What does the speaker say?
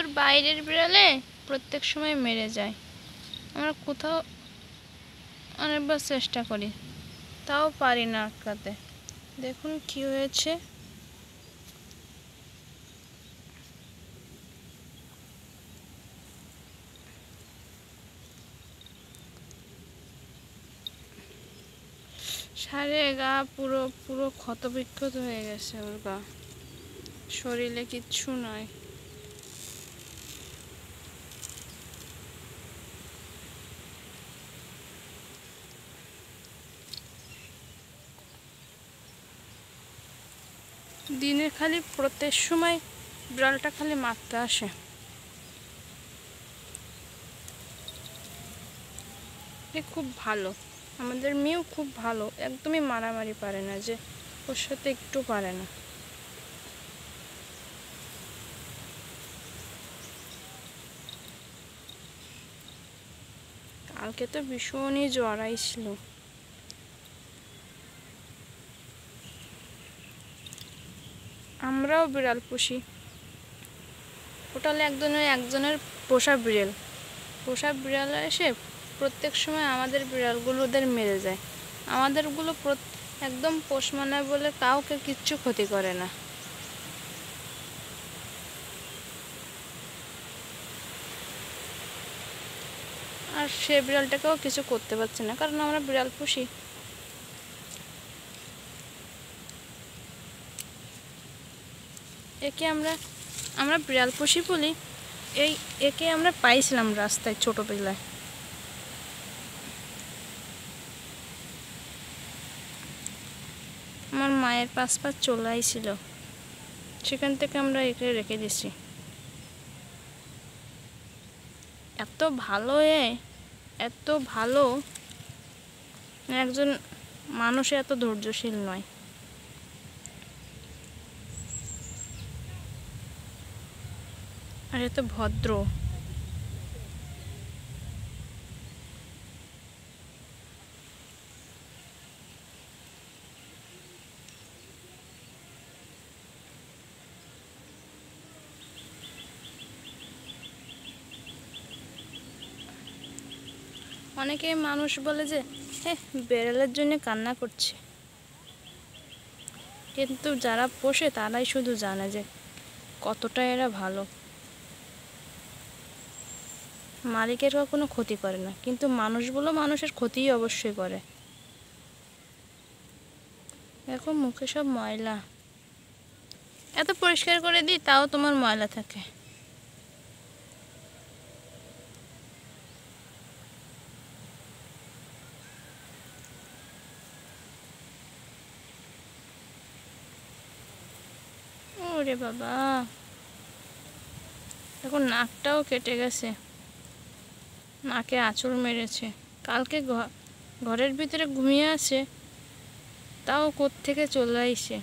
ভিতর বাইরের বিড়ালে প্রত্যেক সময় মেরে যায়। আমরা কোথাও অনেকবার চেষ্টা করি, তাও পারি না আটকাতে। দেখুন কি হয়েছে। সারে গা পুরো পুরো ক্ষতবিক্ষত হয়ে গেছে। ওর গা, শরীরে কিচ্ছু নয়। দিনে খালি প্রত্যেক সময় বিড়ালটা খালি মারতে আসে। এ খুব ভালো, আমাদের মেয়েও খুব ভালো, একদমই মারামারি পারে না, যে ওর সাথে একটু পারে না। কালকে তো ভীষণই জ্বর আইছিল। আমরাও বিড়াল পুষি, ওটা হলো একজনের পোষা বিড়াল এসে প্রত্যেক সময় আমাদের বিড়ালগুলোদের মেরে যায়। আমাদেরগুলো একদম পোষ মানায় বলে কাউকে কিচ্ছু ক্ষতি করে না। আর সে বিড়ালটাকেও কিছু করতে পারছে না, কারণ আমরা বিড়াল পুষি। একে আমরা বিড়াল পুষি বলি। একে আমরা পাইছিলাম রাস্তায় ছোটবেলায়। আমার মায়ের পাশ চলে আইছিল, সেখান থেকে আমরা একে রেখে দিছি। এত ভালো, এত ভালো, একজন মানুষ এত ধৈর্যশীল নয়। আর এত ভদ্র। অনেকে মানুষ বলে যে বেড়ালের জন্য কান্না করছে, কিন্তু যারা পোষে তারাই শুধু জানে যে কতটা এরা ভালো। মালিকের কখনো ক্ষতি করে না, কিন্তু মানুষগুলো মানুষের ক্ষতিই অবশ্যই করে। দেখো মুখে সব ময়লা, এত পরিষ্কার করে দিই তাও তোমার ময়লা থাকে। ওরে বাবা, এখন নাকটাও কেটে গেছে, নাকে আঁচড় মেরেছে। কালকে ঘরের ভিতরে ঘুমিয়ে আছে, তাও কোত্থেকে চলে আইছে।